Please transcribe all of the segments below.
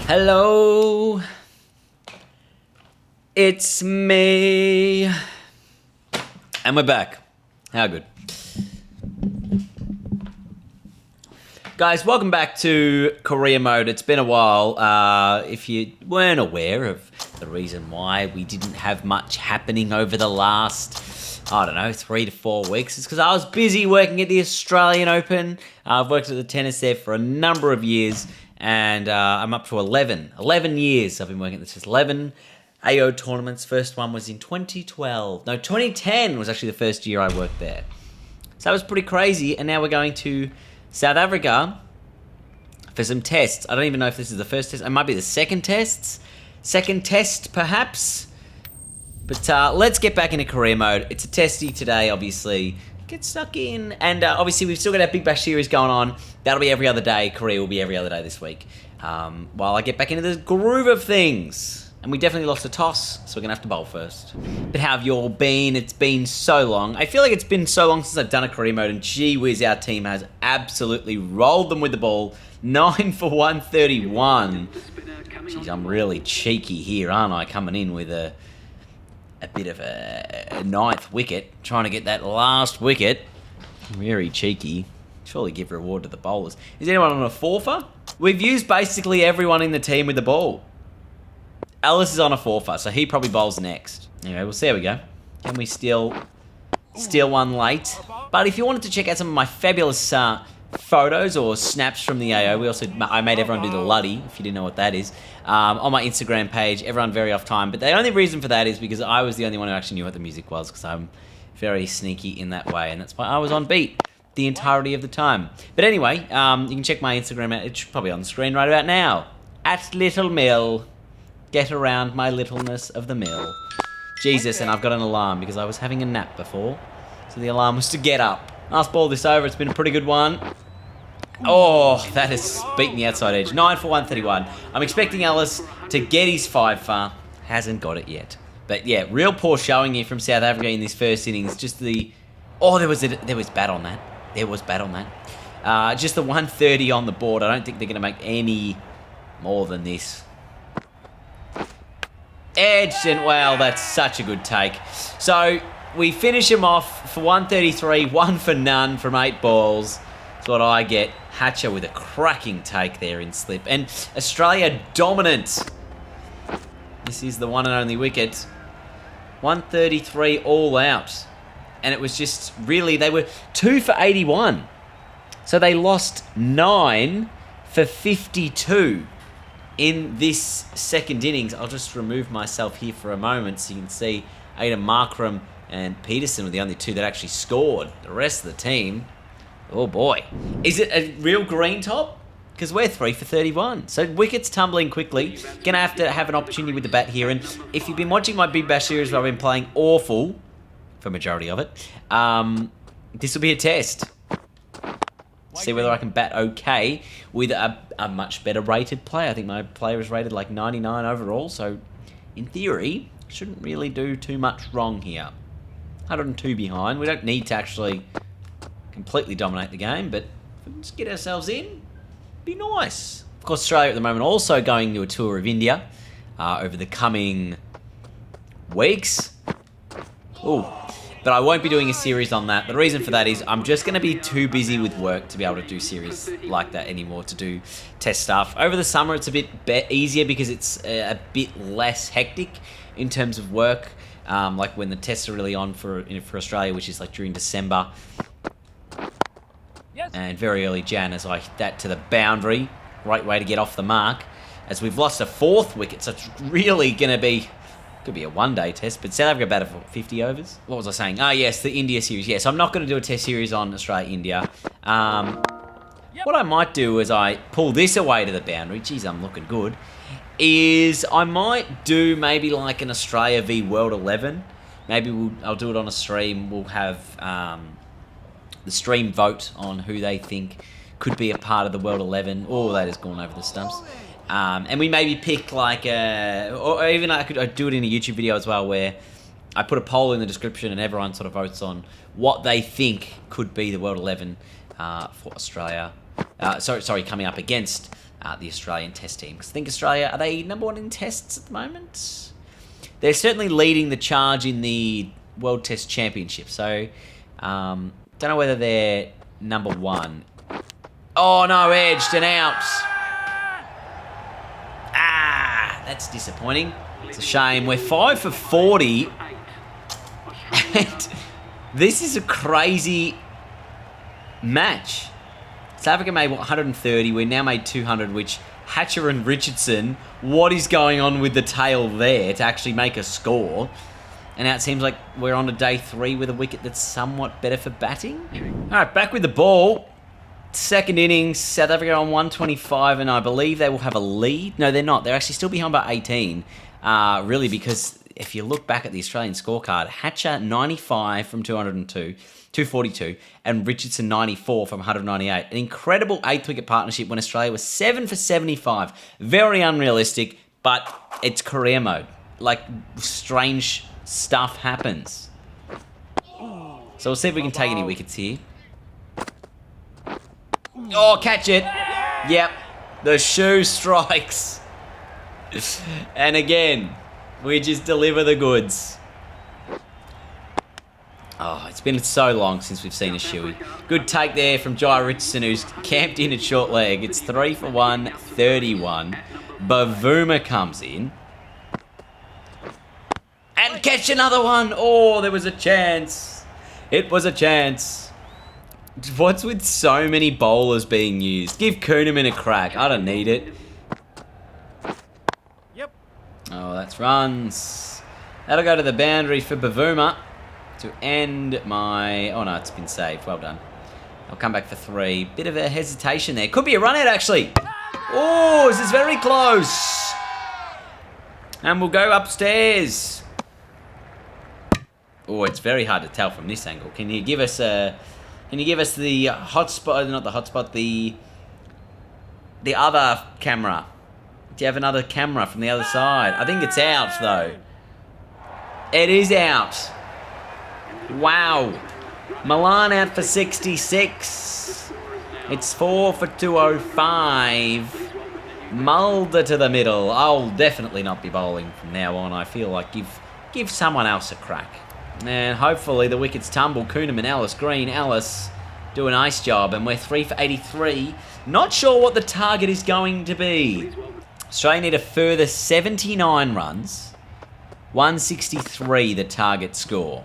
Hello, it's me, and we're back. How good. Guys, welcome back to Career Mode. It's been a while. If you weren't aware of the reason why we didn't have much happening over the last, 3 to 4 weeks, it's because I was busy working at the Australian Open. I've worked at the tennis there for a number of years, and I'm up to 11 years I've been working at the tennis. 11 AO tournaments. First one was in 2012. No, 2010 was actually the first year I worked there. So that was pretty crazy, and now we're going to South Africa for some tests. I don't even know if this is the first test. It might be the second test. Second test, perhaps. But let's get back into career mode. It's a testy today, obviously. Get stuck in. And obviously, we've still got our Big Bash series going on. That'll be every other day. Career will be every other day this week. While I get back into the groove of things. And we definitely lost a toss, so we're going to have to bowl first. But how have you all been? It's been so long. I feel like it's been so long since I've done a career mode, and gee whiz, our team has absolutely rolled them with the ball. 9 for 131. Jeez, I'm really cheeky here, aren't I? Coming in with a bit of a ninth wicket, trying to get that last wicket. Very cheeky. Surely give reward to the bowlers. Is anyone on a fourfer? We've used basically everyone in the team with the ball. Ellis is on a fourfer, so he probably bowls next. Anyway, we'll see how we go. Can we steal one late? But if you wanted to check out some of my fabulous photos or snaps from the AO, I made everyone do the Luddy, if you didn't know what that is, on my Instagram page. Everyone very off time, but the only reason for that is because I was the only one who actually knew what the music was, because I'm very sneaky in that way, and that's why I was on beat the entirety of the time. But anyway, you can check my Instagram out. It's probably on the screen right about now. At Little Mill. Get around my littleness of the mill. Jesus, and I've got an alarm because I was having a nap before. So the alarm was to get up. Last ball this over. It's been a pretty good one. Oh, that has beaten the outside edge. 9 for 131. I'm expecting Ellis to get his 5 for. Hasn't got it yet. But yeah, real poor showing here from South Africa in this first innings. Just the... Oh, there was bat on that. There was bat on that. Just the 130 on the board. I don't think they're going to make any more than this. Edged, and well, that's such a good take. So we finish him off for 133, 1 for none from 8 balls. That's what I get. Hatcher with a cracking take there in slip. And Australia dominant. This is the one and only wicket. 133 all out. And it was just really, they were 2 for 81. So they lost 9 for 52. In this second innings. I'll just remove myself here for a moment so you can see Aiden Markram and Peterson were the only 2 that actually scored. The rest of the team, oh boy. Is it a real green top? Because we're 3 for 31. So wickets tumbling quickly. Gonna have to have an opportunity with the bat here. And if you've been watching my Big Bash series where I've been playing awful, for majority of it, this will be a test. See whether I can bat okay with a much better rated player. I think my player is rated like 99 overall, so in theory, shouldn't really do too much wrong here. 102 behind. We don't need to actually completely dominate the game, but if we can just get ourselves in, be nice. Of course, Australia at the moment also going to a tour of India over the coming weeks. Ooh. But I won't be doing a series on that. The reason for that is I'm just going to be too busy with work to be able to do series like that anymore, to do test stuff. Over the summer, it's a bit easier because it's a bit less hectic in terms of work. Like when the tests are really on for Australia, which is like during December. Yes. And very early Jan as I hit that to the boundary. Great way to get off the mark. As we've lost a 4th wicket, so it's really going to be... Could be a one-day test, but South Africa batted for 50 overs. What was I saying? Ah, yes, the India series. Yes, I'm not going to do a test series on Australia-India. What I might do as I pull this away to the boundary, geez, I'm looking good, is I might do maybe like an Australia v World 11. Maybe I'll do it on a stream. We'll have the stream vote on who they think could be a part of the World 11. Oh, that has gone over the stumps. And we maybe pick like or even I'd do it in a YouTube video as well, where I put a poll in the description and everyone sort of votes on what they think could be the World 11 for Australia. Sorry, coming up against the Australian Test team. Because I think Australia, are they number 1 in tests at the moment? They're certainly leading the charge in the World Test Championship. So, don't know whether they're number 1. Oh, no, edged and out. Ah, that's disappointing. It's a shame. We're 5 for 40. And this is a crazy match. South Africa made 130. We now made 200, which Hatcher and Richardson, what is going on with the tail there to actually make a score? And now it seems like we're on to day 3 with a wicket that's somewhat better for batting. All right, back with the ball. Second innings, South Africa on 125, and I believe they will have a lead. No, they're not. They're actually still behind by 18, really, because if you look back at the Australian scorecard, Hatcher 95 from 242, and Richardson 94 from 198. An incredible 8th wicket partnership when Australia was 7 for 75. Very unrealistic, but it's career mode. Like, strange stuff happens. So we'll see if we can take any wickets here. Oh, catch it. Yep. The shoe strikes. And again, we just deliver the goods. Oh, it's been so long since we've seen a shoey. Good take there from Jai Richardson, who's camped in at short leg. It's 3 for 131. Bavuma comes in. And catch another one. Oh, there was a chance. It was a chance. What's with so many bowlers being used? Give Kuhneman a crack. I don't need it. Yep. Oh, that's runs. That'll go to the boundary for Bavuma to end my... Oh, no, it's been saved. Well done. I'll come back for 3. Bit of a hesitation there. Could be a run out, actually. Oh, this is very close. And we'll go upstairs. Oh, it's very hard to tell from this angle. Can you give us a... Can you give us the hotspot, not the hotspot, the other camera? Do you have another camera from the other side? I think it's out, though. It is out. Wow. Milan out for 66. It's 4 for 205. Mulder to the middle. I'll definitely not be bowling from now on. I feel like give someone else a crack. And hopefully the wickets tumble. Kuhneman, Ellis, Green, Ellis do a nice job. And we're 3 for 83. Not sure what the target is going to be. Australia need a further 79 runs. 163 the target score.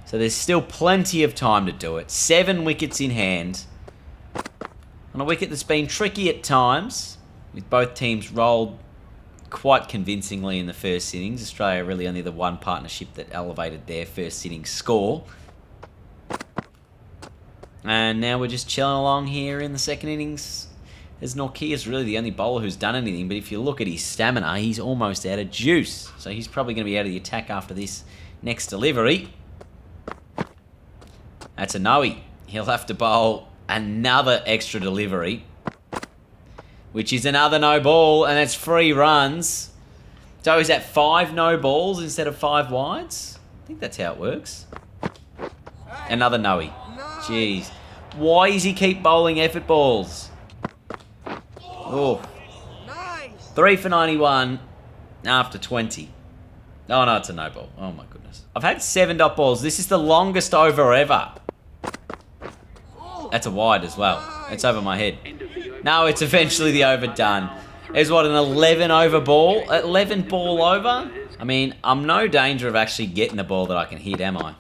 So there's still plenty of time to do it. 7 wickets in hand. On a wicket that's been tricky at times, with both teams rolled quite convincingly in the first innings. Australia really only the one partnership that elevated their first innings score. And now we're just chilling along here in the second innings. As Nortje really the only bowler who's done anything, but if you look at his stamina, he's almost out of juice. So he's probably going to be out of the attack after this next delivery. That's a no-y. He'll have to bowl another extra delivery, which is another no ball, and that's 3 runs. So is that 5 no balls instead of 5 wides? I think that's how it works. Another no-y. Jeez. Why does he keep bowling effort balls? Oh. 3 for 91 after 20. Oh, no, it's a no ball. Oh, my goodness. I've had 7 dot balls. This is the longest over ever. That's a wide as well. It's over my head. No, it's eventually the overdone. There's what, an 11 over ball? 11 ball over? I mean, I'm no danger of actually getting a ball that I can hit, am I?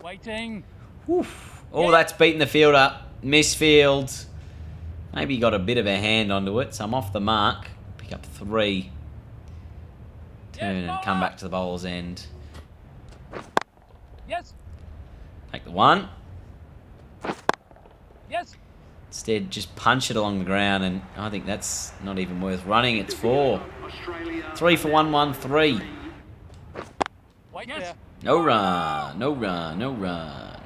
Waiting. Oof. Oh, that's beaten the fielder. Misfield. Maybe he got a bit of a hand onto it, so I'm off the mark. Pick up 3. Turn and come back to the bowler's end. Yes. Take the 1. Yes. Instead, just punch it along the ground, and I think that's not even worth running. It's 4. 3 for 113. Wait there. No run, no run, no run.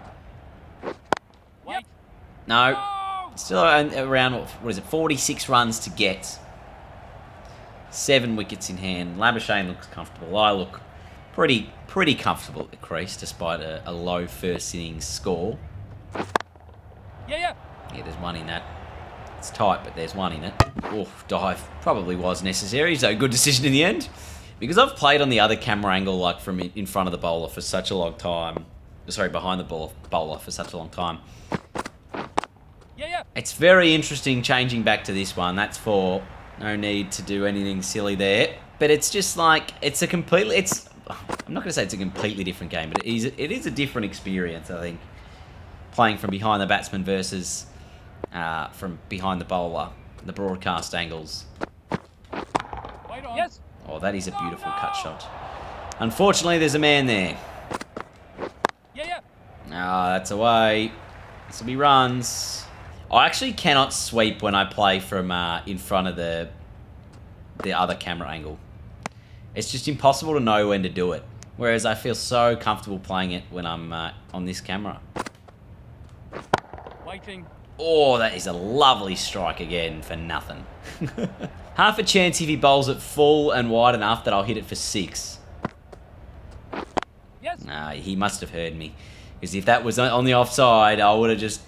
Wait. No. Still around, what is it, 46 runs to get. 7 wickets in hand. Labuschagne looks comfortable. I look pretty comfortable at the crease, despite a low first innings score. Yeah. Yeah, there's 1 in that. It's tight, but there's one in it. Oh, dive probably was necessary, so good decision in the end. Because I've played on the other camera angle, like from in front of the bowler for such a long time. Sorry, behind the bowler for such a long time. Yeah. It's very interesting changing back to this one. That's for no need to do anything silly there. But it's just like, it's a completely, I'm not going to say it's a completely different game, but it is a different experience, I think. Playing from behind the batsman versus from behind the bowler. The broadcast angles. Wait on. Yes. Oh, that is a beautiful cut shot. Unfortunately, there's a man there. Yeah. Ah, that's away. This will be runs. I actually cannot sweep when I play from in front of the other camera angle. It's just impossible to know when to do it. Whereas I feel so comfortable playing it when I'm on this camera. Waiting. Oh, that is a lovely strike again for nothing. Half a chance if he bowls it full and wide enough that I'll hit it for 6. Yes. Nah, he must have heard me. Because if that was on the offside, I would have just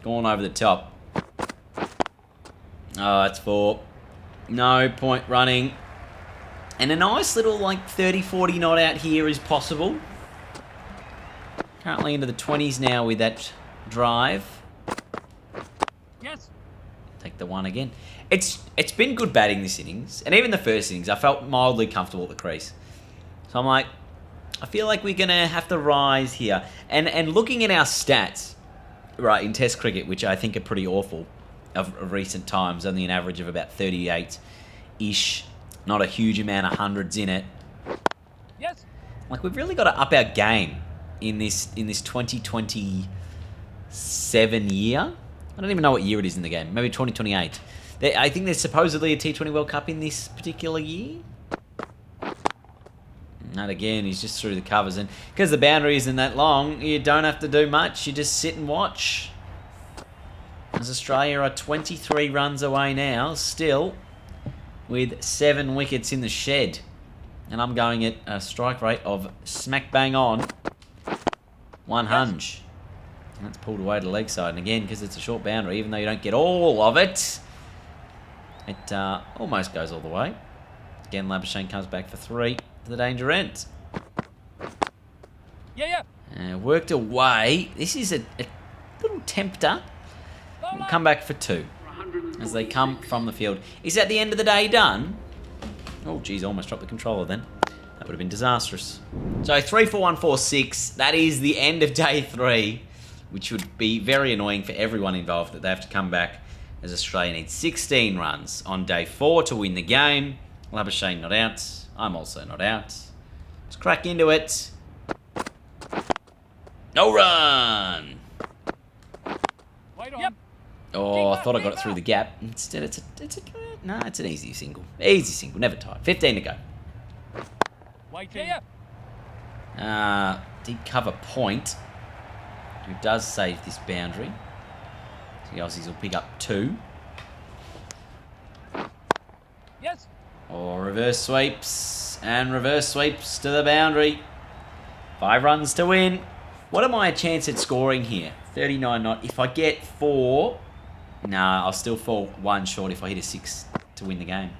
gone over the top. Oh, that's 4. No point running. And a nice little like 30-40 knot out here is possible. Currently into the 20s now with that drive. Yes. Take the 1 again. It's been good batting this innings. And even the first innings, I felt mildly comfortable at the crease. So I'm like, I feel like we're going to have to rise here. And looking at our stats, right, in Test cricket, which I think are pretty awful of recent times, only an average of about 38-ish, not a huge amount of hundreds in it. Yes. Like, we've really got to up our game in this 2027 year. I don't even know what year it is in the game. Maybe 2028. I think there's supposedly a T20 World Cup in this particular year. And again, he's just through the covers. And because the boundary isn't that long, you don't have to do much. You just sit and watch. As Australia are 23 runs away now, still, with 7 wickets in the shed. And I'm going at a strike rate of smack bang on 100. And that's pulled away to the leg side. And again, because it's a short boundary, even though you don't get all of it, it almost goes all the way. Again, Labuschagne comes back for 3 to the danger end. Yeah. Worked away. This is a little tempter. We'll come back for 2 as they come from the field. Is that the end of the day done? Oh, geez, almost dropped the controller then. That would have been disastrous. So 3, 4, 1, 4, 6. That is the end of day 3, which would be very annoying for everyone involved that they have to come back as Australia needs 16 runs on day 4 to win the game. Labuschagne not out. I'm also not out. Let's crack into it. No run! Wait on. Yep. Oh, I thought I got it through the gap. Instead, it's an easy single. Easy single, never tight. 15 to go. Waiting. Deep cover point. Who does save this boundary. So the Aussies will pick up 2. Yes. Or reverse sweeps. And reverse sweeps to the boundary. 5 runs to win. What am I a chance at scoring here? 39 not. If I get 4... Nah, I'll still fall 1 short if I hit a 6 to win the game.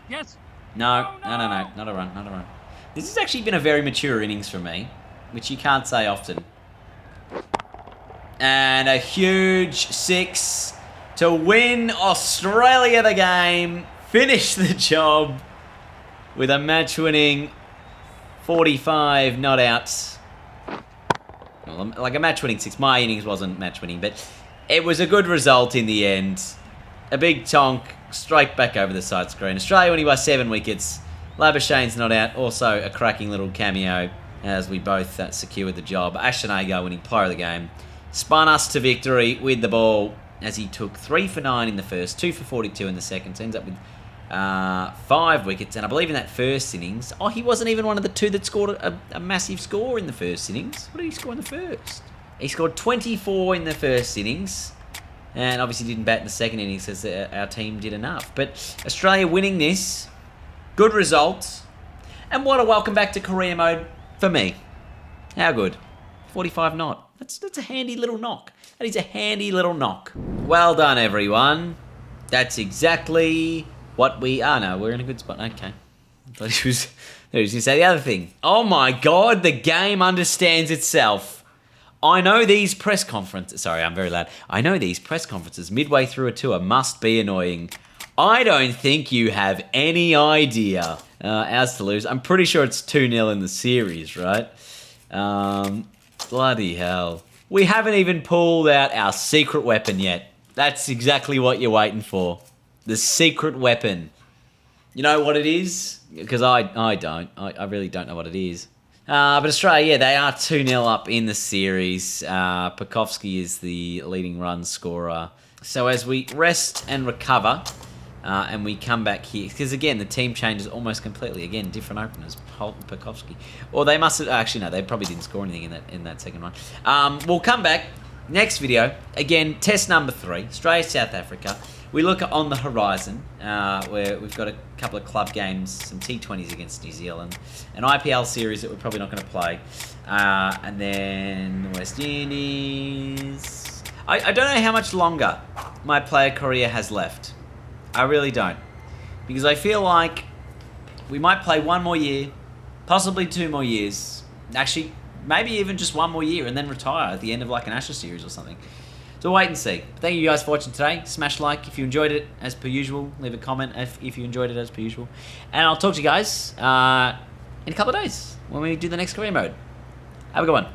Yes. No. Not a run. This has actually been a very mature innings for me, which you can't say often. And a huge 6 to win Australia the game. Finish the job with a match-winning 45 not outs. Well, like a match-winning 6. My innings wasn't match-winning, but it was a good result in the end. A big tonk straight back over the side screen. Australia winning by 7 wickets. Labuschagne's not out. Also a cracking little cameo as we both secured the job. Ashton Agar winning player of the game. Spun us to victory with the ball as he took 3 for 9 in the first, 2 for 42 in the second. So ends up with 5 wickets. And I believe in that first innings, he wasn't even one of the 2 that scored a massive score in the first innings. What did he score in the first? He scored 24 in the first innings. And obviously didn't bat in the second innings as our team did enough. But Australia winning this. Good results. And what a welcome back to career mode for me. How good. 45 not. That's a handy little knock. That is a handy little knock. Well done, everyone. That's exactly what we are. No, we're in a good spot. Okay. I thought he was going to say the other thing. Oh my God, the game understands itself. I know these press conferences. Sorry, I'm very loud. I know these press conferences midway through a tour must be annoying. I don't think you have any idea. Ours to lose. I'm pretty sure it's 2-0 in the series, right? Bloody hell. We haven't even pulled out our secret weapon yet. That's exactly what you're waiting for. The secret weapon. You know what it is? Because I don't. I really don't know what it is. But Australia, yeah, they are 2-0 up in the series. Pekovsky is the leading run scorer. So as we rest and recover, and we come back here, because again, the team changes almost completely. Again, different openers, Holt and Pekovsky. Or they must have, actually no, they probably didn't score anything in that second one. We'll come back, next video, again, test number 3, Australia, South Africa. We look on the horizon, where we've got a couple of club games, some T20s against New Zealand, an IPL series that we're probably not going to play, and then the West Indies. I don't know how much longer my player career has left. I really don't. Because I feel like we might play 1 more year, possibly 2 more years. Actually, maybe even just 1 more year and then retire at the end of like an Ashes series or something. So wait and see. Thank you guys for watching today. Smash like if you enjoyed it as per usual. Leave a comment if you enjoyed it as per usual. And I'll talk to you guys in a couple of days when we do the next career mode. Have a good one.